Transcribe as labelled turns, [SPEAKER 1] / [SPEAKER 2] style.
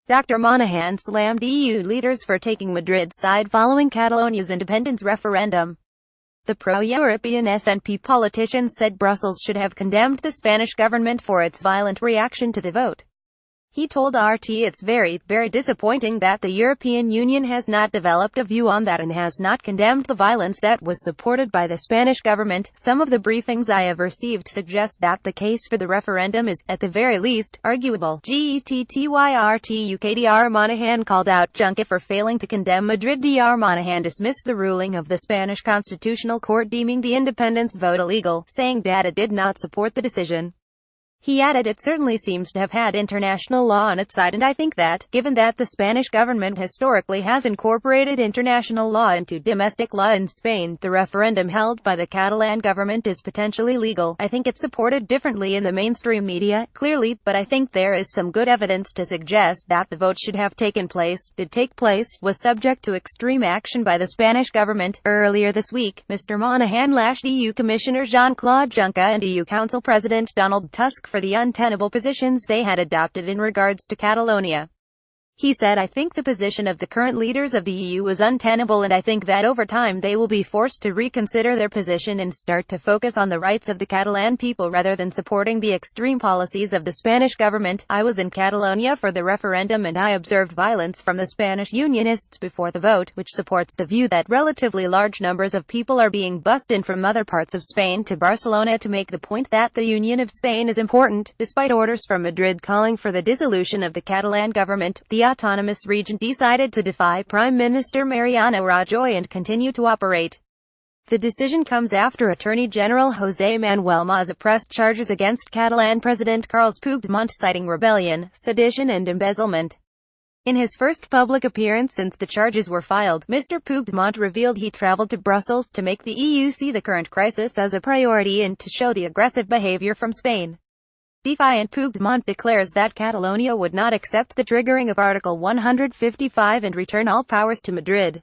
[SPEAKER 1] Dr. Monaghan slammed EU leaders for taking Madrid's side following Catalonia's independence referendum. The pro-European SNP politician said Brussels should have condemned the Spanish government for its violent reaction to the vote. He told RT it's very disappointing that the European Union has not developed a view on that and has not condemned the violence that was supported by the Spanish government. Some of the briefings I have received suggest that the case for the referendum is, at the very least, arguable. GETTYrt UKDr Monaghan called out Juncker for failing to condemn MadridDr Monaghan dismissed the ruling of the Spanish Constitutional Court deeming the independence vote illegal, saying that it did not support the decision. He added it certainly seems to have had international law on its side, and I think that, given that the Spanish government historically has incorporated international law into domestic law in Spain, the referendum held by the Catalan government is potentially legal. I think it's supported differently in the mainstream media, clearly, but I think there is some good evidence to suggest that the vote should have taken place, did take place, was subject to extreme action by the Spanish government. Earlier this week, Mr. Monaghan lashed EU Commissioner Jean-Claude Juncker and EU Council President Donald Tusk for the untenable positions they had adopted in regards to Catalonia. He said, I think the position of the current leaders of the EU is untenable, and I think that over time they will be forced to reconsider their position and start to focus on the rights of the Catalan people rather than supporting the extreme policies of the Spanish government. I was in Catalonia for the referendum and I observed violence from the Spanish unionists before the vote, which supports the view that relatively large numbers of people are being bussed in from other parts of Spain to Barcelona to make the point that the Union of Spain is important, despite orders from Madrid calling for the dissolution of the Catalan government. The autonomous region decided to defy Prime Minister Mariano Rajoy and continue to operate. The decision comes after Attorney General José Manuel Maza pressed charges against Catalan President Carles Puigdemont citing rebellion, sedition and embezzlement. In his first public appearance since the charges were filed, Mr. Puigdemont revealed he traveled to Brussels to make the EU see the current crisis as a priority and to show the aggressive behaviour from Spain. Defiant Puigdemont declares that Catalonia would not accept the triggering of Article 155 and return all powers to Madrid.